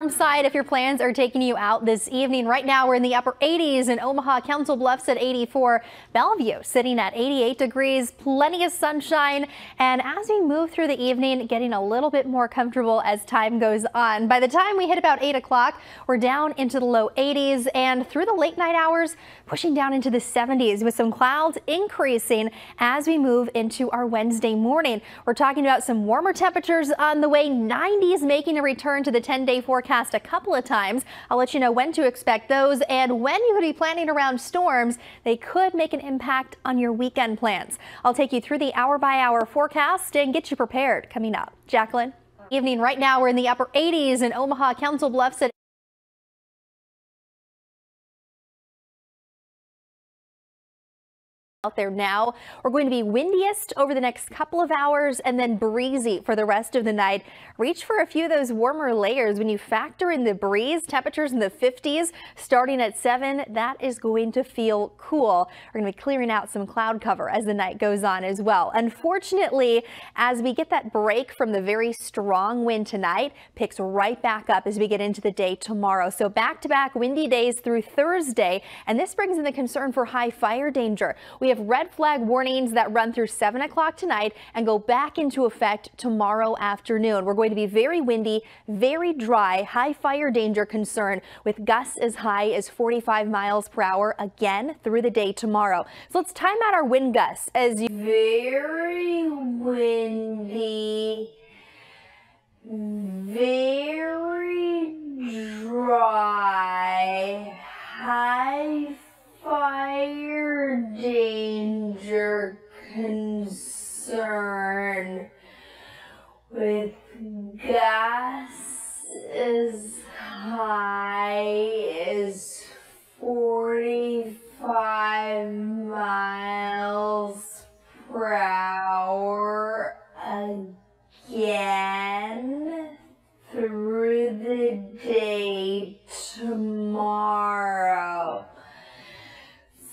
Side if your plans are taking you out this evening. Right now we're in the upper 80s in Omaha, Council Bluffs at 84, Bellevue sitting at 88 degrees, plenty of sunshine, and as we move through the evening, getting a little bit more comfortable as time goes on. By the time we hit about 8 o'clock, we're down into the low 80s, and through the late night hours, pushing down into the 70s with some clouds increasing as we move into our Wednesday morning. We're talking about some warmer temperatures on the way, 90s making a return to the 10-day forecast a couple of times. I'll let you know when to expect those and when you could be planning around storms. They could make an impact on your weekend plans. I'll take you through the hour-by-hour forecast and get you prepared coming up. Jacqueline. Evening right now we're in the upper 80s in Omaha, Council Bluffs at out there now. We're going to be windiest over the next couple of hours and then breezy for the rest of the night. Reach for a few of those warmer layers. When you factor in the breeze, temperatures in the 50s starting at 7, that is going to feel cool. We're going to be clearing out some cloud cover as the night goes on as well. Unfortunately, as we get that break from the very strong wind tonight, picks right back up as we get into the day tomorrow. So back-to-back windy days through Thursday, and this brings in the concern for high fire danger. We have red flag warnings that run through 7 o'clock tonight and go back into effect tomorrow afternoon. We're going to be very windy, very dry, high fire danger concern with gusts as high as 45 miles per hour again through the day tomorrow. So let's time out our wind gusts as very windy, very dry, high fire danger concern with gusts as high as 45 miles per hour again through the day tomorrow.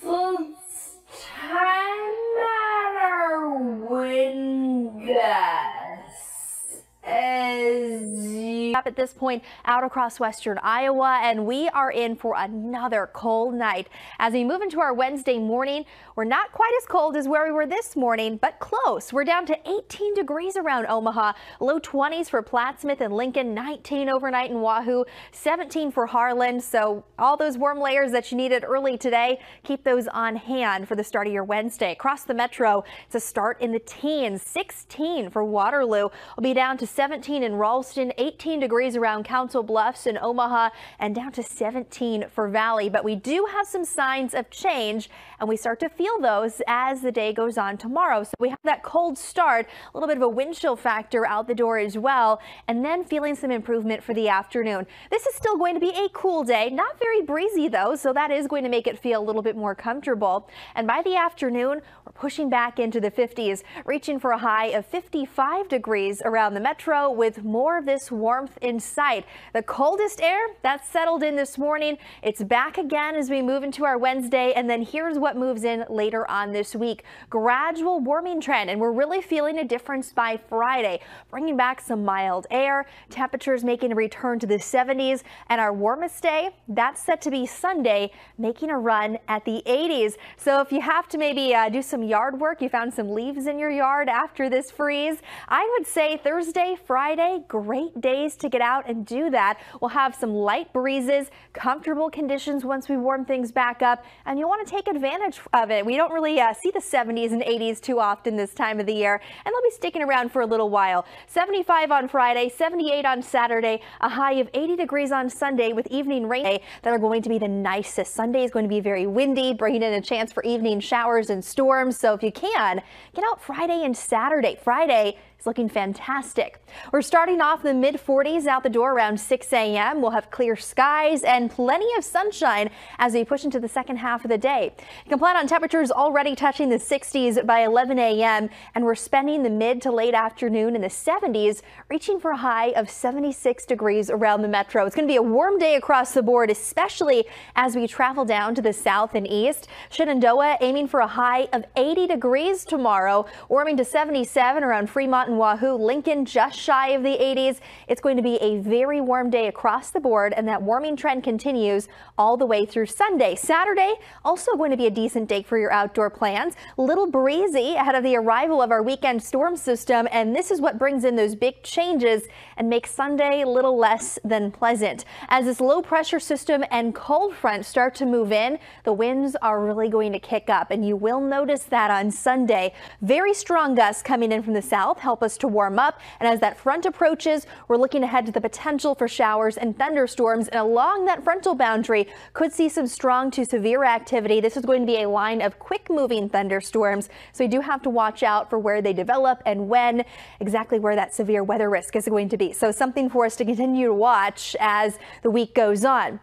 So let's time out our wind gusts as you at this point out across western Iowa, and we are in for another cold night. As we move into our Wednesday morning, we're not quite as cold as where we were this morning, but close. We're down to 18 degrees around Omaha, low 20s for Plattsmouth and Lincoln, 19 overnight in Wahoo, 17 for Harlan. So all those warm layers that you needed early today, keep those on hand for the start of your Wednesday. Across the metro, it's a start in the teens, 16 for Waterloo. We'll be down to 17 in Ralston, 18 degrees around Council Bluffs and Omaha, and down to 17 for Valley. But we do have some signs of change, and we start to feel those as the day goes on tomorrow. So we have that cold start, a little bit of a wind chill factor out the door as well, and then feeling some improvement for the afternoon. This is still going to be a cool day, not very breezy though, so that is going to make it feel a little bit more comfortable. And by the afternoon, we're pushing back into the 50s, reaching for a high of 55 degrees around the metro with more of this warmth in sight. The coldest air, that's settled in this morning. It's back again as we move into our Wednesday, and then here's what moves in later on this week. Gradual warming trend, and we're really feeling a difference by Friday, bringing back some mild air, temperatures making a return to the 70s, and our warmest day, that's set to be Sunday, making a run at the 80s. So if you have to maybe do some yard work, you found some leaves in your yard after this freeze, I would say Thursday, Friday, great days to get out and do that. We'll have some light breezes, comfortable conditions once we warm things back up, and you'll want to take advantage of it. We don't really see the 70s and 80s too often this time of the year, and they'll be sticking around for a little while. 75 on Friday, 78 on Saturday, a high of 80 degrees on Sunday with evening rain that are going to be the nicest. Sunday is going to be very windy, bringing in a chance for evening showers and storms. So if you can, get out Friday and Saturday. Friday is looking fantastic. We're starting off in the mid-40s out the door around 6 a.m. We'll have clear skies and plenty of sunshine as we push into the second half of the day. You can plan on temperatures already touching the 60s by 11 a.m. and we're spending the mid to late afternoon in the 70s, reaching for a high of 76 degrees around the metro. It's going to be a warm day across the board, especially as we travel down to the south and east. Shenandoah aiming for a high of 80 degrees tomorrow, warming to 77 around Fremont out in Wahoo, Lincoln just shy of the 80s. It's going to be a very warm day across the board, and that warming trend continues all the way through Sunday. Saturday, also going to be a decent day for your outdoor plans. Little breezy ahead of the arrival of our weekend storm system, and this is what brings in those big changes and makes Sunday a little less than pleasant. As this low pressure system and cold front start to move in, the winds are really going to kick up, and you will notice that on Sunday. Very strong gusts coming in from the south help us to warm up, and as that front approaches, we're looking ahead to the potential for showers and thunderstorms, and along that frontal boundary could see some strong to severe activity. This is going to be a line of quick moving thunderstorms, so you do have to watch out for where they develop and when, exactly where that severe weather risk is going to be. So something for us to continue to watch as the week goes on.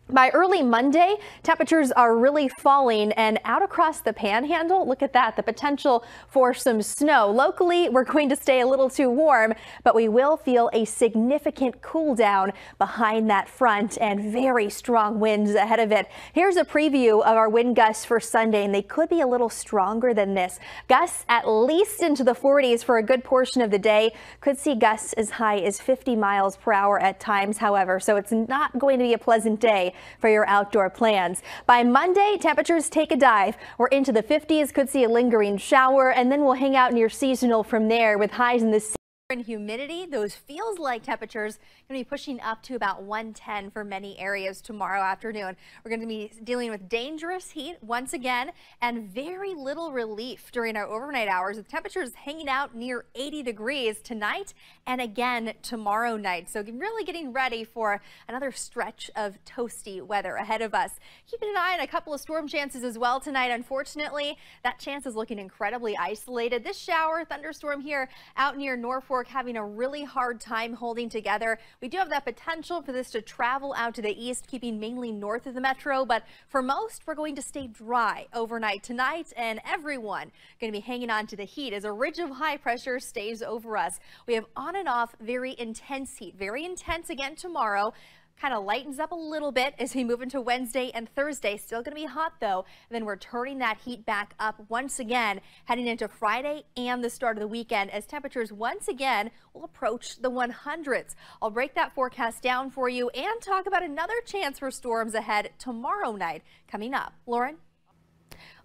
By early Monday, temperatures are really falling, and out across the panhandle, look at that, the potential for some snow. Locally, we're going to stay a little too warm, but we will feel a significant cool down behind that front and very strong winds ahead of it. Here's a preview of our wind gusts for Sunday, and they could be a little stronger than this. Gusts at least into the 40s for a good portion of the day. Could see gusts as high as 50 miles per hour at times, however, so it's not going to be a pleasant day for your outdoor plans. By Monday, temperatures take a dive. We're into the 50s, could see a lingering shower, and then we'll hang out near seasonal from there with highs in the and humidity. Those feels like temperatures going to be pushing up to about 110 for many areas tomorrow afternoon. We're going to be dealing with dangerous heat once again and very little relief during our overnight hours, with temperatures hanging out near 80 degrees tonight and again tomorrow night. So really getting ready for another stretch of toasty weather ahead of us. Keeping an eye on a couple of storm chances as well tonight. Unfortunately, that chance is looking incredibly isolated. This shower thunderstorm here out near Norfolk having a really hard time holding together. We do have that potential for this to travel out to the east, keeping mainly north of the metro, but for most, we're going to stay dry overnight tonight, and everyone going to be hanging on to the heat as a ridge of high pressure stays over us. We have on and off very intense heat, very intense again tomorrow. Kind of lightens up a little bit as we move into Wednesday and Thursday. Still going to be hot though. And then we're turning that heat back up once again, heading into Friday and the start of the weekend as temperatures once again will approach the 100s. I'll break that forecast down for you and talk about another chance for storms ahead tomorrow night coming up. Lauren?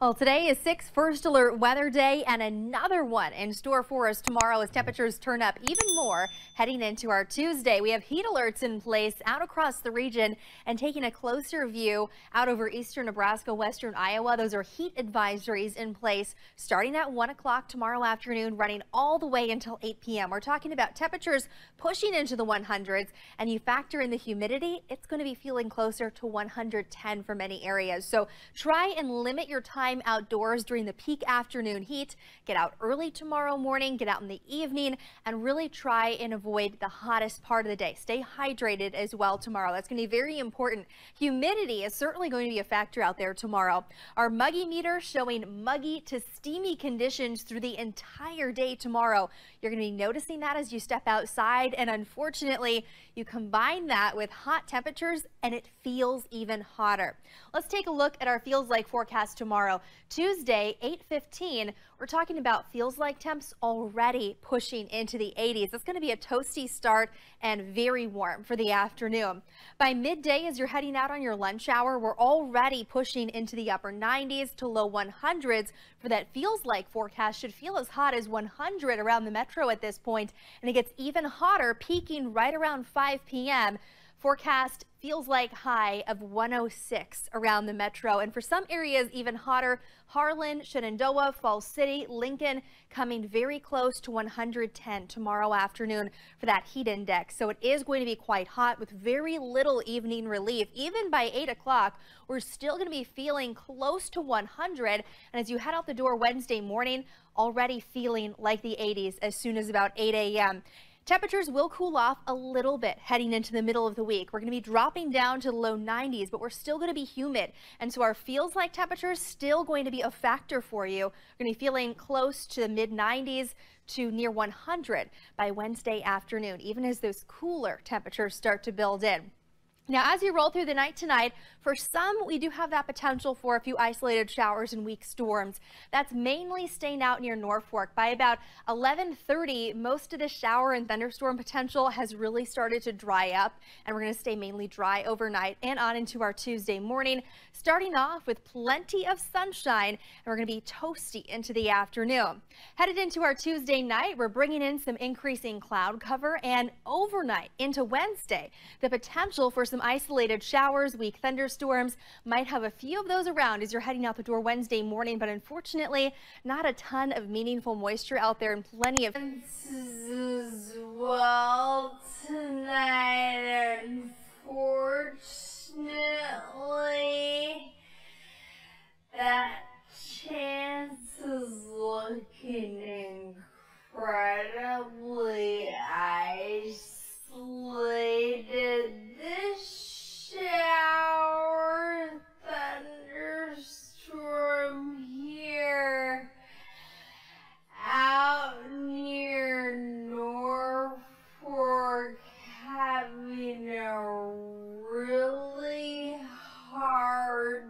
Well, today is 6 first alert weather day, and another one in store for us tomorrow as temperatures turn up even more heading into our Tuesday. We have heat alerts in place out across the region, and taking a closer view out over eastern Nebraska, western Iowa, those are heat advisories in place starting at 1 o'clock tomorrow afternoon, running all the way until 8 p.m. We're talking about temperatures pushing into the 100s, and you factor in the humidity, it's going to be feeling closer to 110 for many areas. So try and limit your time outdoors during the peak afternoon heat. Get out early tomorrow morning, get out in the evening, and really try and avoid the hottest part of the day. Stay hydrated as well tomorrow. That's going to be very important. Humidity is certainly going to be a factor out there tomorrow. Our muggy meter showing muggy to steamy conditions through the entire day tomorrow. You're going to be noticing that as you step outside, and unfortunately, you combine that with hot temperatures and it feels even hotter. Let's take a look at our feels like forecast tomorrow. Tuesday, 8:15, we're talking about feels like temps already pushing into the 80s. It's going to be a toasty start and very warm for the afternoon. By midday, as you're heading out on your lunch hour, we're already pushing into the upper 90s to low 100s for that feels like forecast. Should feel as hot as 100 around the metro at this point, and it gets even hotter, peaking right around 5 p.m. Forecast feels like high of 106 around the metro, and for some areas even hotter. Harlan, Shenandoah, Falls City, Lincoln coming very close to 110 tomorrow afternoon for that heat index. So it is going to be quite hot with very little evening relief. Even by 8 o'clock, we're still going to be feeling close to 100. And as you head out the door Wednesday morning, already feeling like the 80s as soon as about 8 a.m. Temperatures will cool off a little bit heading into the middle of the week. We're going to be dropping down to the low 90s, but we're still going to be humid. And so our feels like temperatures still going to be a factor for you. We're going to be feeling close to the mid 90s to near 100 by Wednesday afternoon, even as those cooler temperatures start to build in. Now, as you roll through the night tonight, for some, we do have that potential for a few isolated showers and weak storms. That's mainly staying out near Norfolk. By about 11:30, most of the shower and thunderstorm potential has really started to dry up, and we're going to stay mainly dry overnight and on into our Tuesday morning, starting off with plenty of sunshine, and we're going to be toasty into the afternoon. Headed into our Tuesday night, we're bringing in some increasing cloud cover, and overnight into Wednesday, the potential for some isolated showers, weak thunderstorms. Might have a few of those around as you're heading out the door Wednesday morning, but unfortunately not a ton of meaningful moisture out there and plenty of as well tonight. Unfortunately, that chance is looking incredibly isolated. This shower thunderstorm here out near Norfolk having a really hard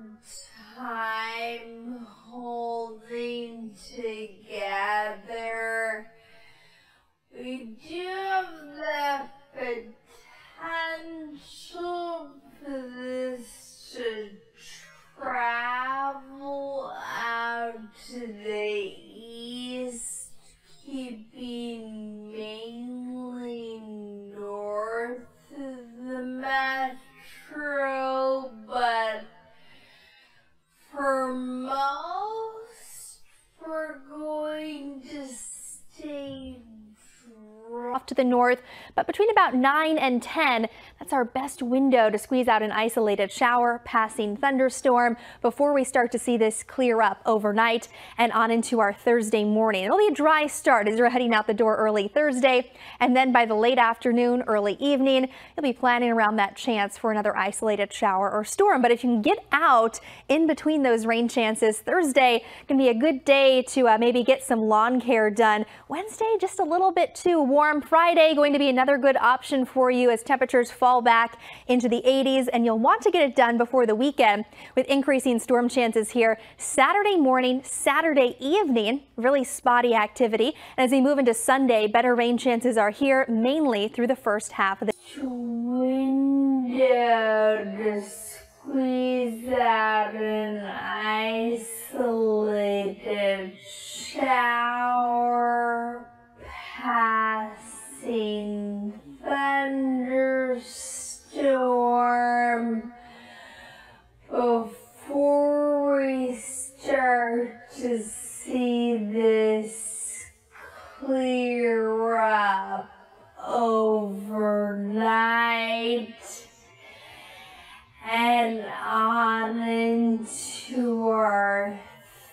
time holding together. We do have the potential for this to travel out to the east, keeping mainly north of the metro, but for most, we're going to stay off to the north, but between about 9 and 10, that's our best window to squeeze out an isolated shower, passing thunderstorm before we start to see this clear up overnight and on into our Thursday morning. It'll be a dry start as you're heading out the door early Thursday, and then by the late afternoon, early evening, you'll be planning around that chance for another isolated shower or storm. But if you can get out in between those rain chances, Thursday can be a good day to maybe get some lawn care done. Wednesday, just a little bit too warm. Friday, going to be another good option for you as temperatures fall back into the 80s, and you'll want to get it done before the weekend with increasing storm chances here Saturday morning, Saturday evening, really spotty activity. And as we move into Sunday, better rain chances are here mainly through the first half of the window to squeeze out an isolated shower, passing thunderstorm before we start to see this clear up overnight and on into our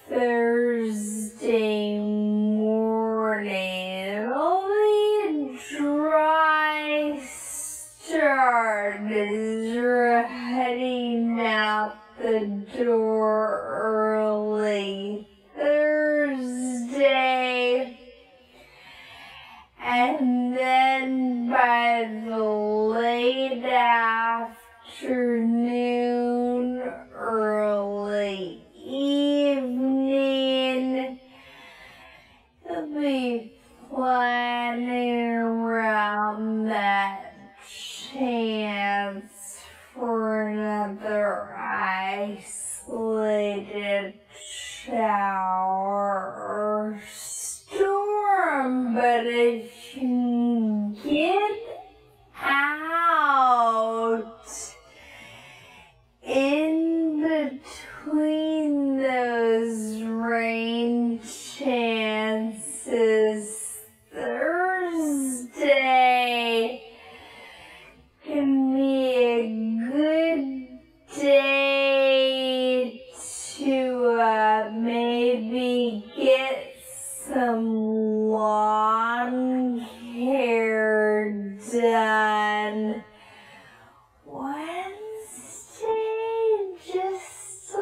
Thursday morning. It'll be a dry start as you're heading out the door early Thursday, and then by the late afternoon, early evening, you'll be planning around that chance for another isolated shower or storm. But if you get out in between those rain chances, Thursday can be a good day to maybe get some lawn care done. Wednesday, just a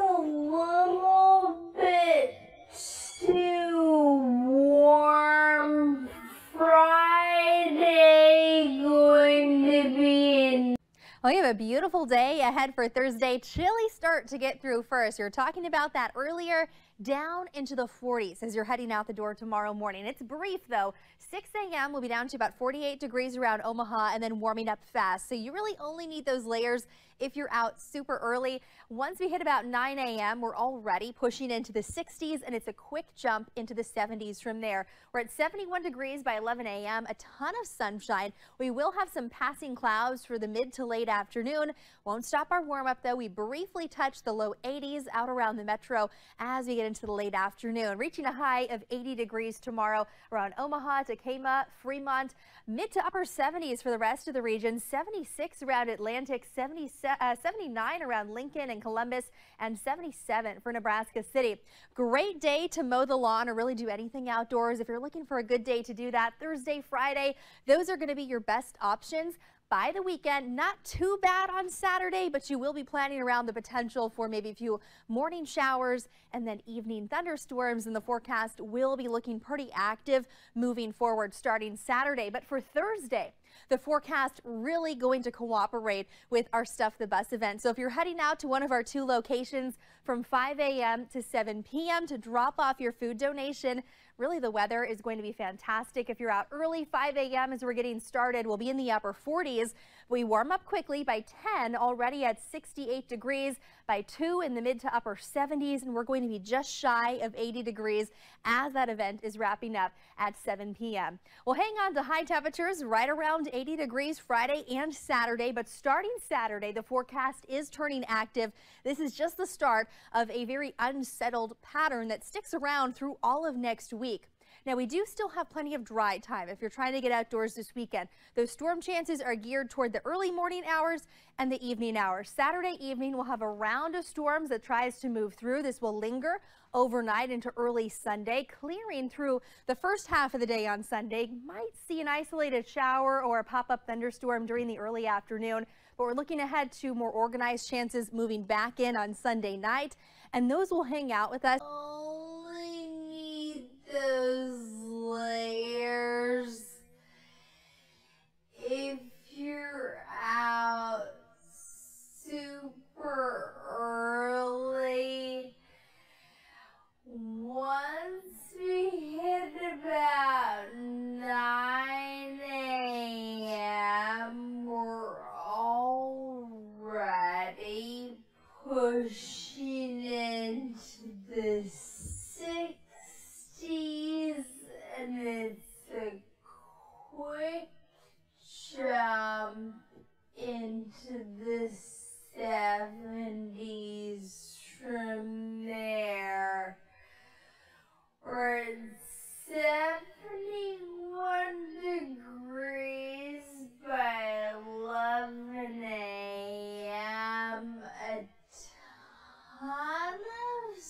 Well, you have a beautiful day ahead for Thursday. Chilly start to get through first. You're talking about that earlier, down into the 40s as you're heading out the door tomorrow morning. It's brief though. 6 a.m. will be down to about 48 degrees around Omaha and then warming up fast. So you really only need those layers if you're out super early. Once we hit about 9 a.m., we're already pushing into the 60s and it's a quick jump into the 70s from there. We're at 71 degrees by 11 a.m. A ton of sunshine. We will have some passing clouds for the mid to late afternoon. Won't stop our warm up though. We briefly touch the low 80s out around the metro as we get into the late afternoon, reaching a high of 80 degrees tomorrow around Omaha, Tacoma, Fremont, mid to upper 70s for the rest of the region, 76 around Atlantic, 79 around Lincoln and Columbus, and 77 for Nebraska City. Great day to mow the lawn or really do anything outdoors. If you're looking for a good day to do that, Thursday, Friday, those are going to be your best options. By the weekend, not too bad on Saturday, but you will be planning around the potential for maybe a few morning showers and then evening thunderstorms, and the forecast will be looking pretty active moving forward starting Saturday. But for Thursday, the forecast really going to cooperate with our Stuff the Bus event. So if you're heading out to one of our 2 locations from 5 a.m. to 7 p.m. to drop off your food donation, really the weather is going to be fantastic. If you're out early, 5 a.m. as we're getting started, we'll be in the upper 40s. We warm up quickly by 10, already at 68 degrees, by 2 in the mid to upper 70s, and we're going to be just shy of 80 degrees as that event is wrapping up at 7 p.m. We'll hang on to high temperatures right around 80 degrees Friday and Saturday, but starting Saturday, the forecast is turning active. This is just the start of a very unsettled pattern that sticks around through all of next week. Now, we do still have plenty of dry time if you're trying to get outdoors this weekend. Those storm chances are geared toward the early morning hours and the evening hours. Saturday evening, we'll have a round of storms that tries to move through. This will linger overnight into early Sunday, clearing through the first half of the day on Sunday. Might see an isolated shower or a pop-up thunderstorm during the early afternoon, but we're looking ahead to more organized chances moving back in on Sunday night, and those will hang out with us. Only need those layers if you're out super early. Once we hit about 9 a.m., we're already pushing into the 60s, and it's a quick jump into the 70s from there. We're at 71 degrees by 11 a.m. A ton of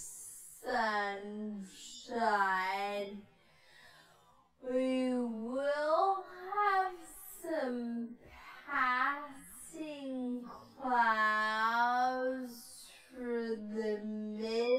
sunshine. We will have some passing clouds for the mid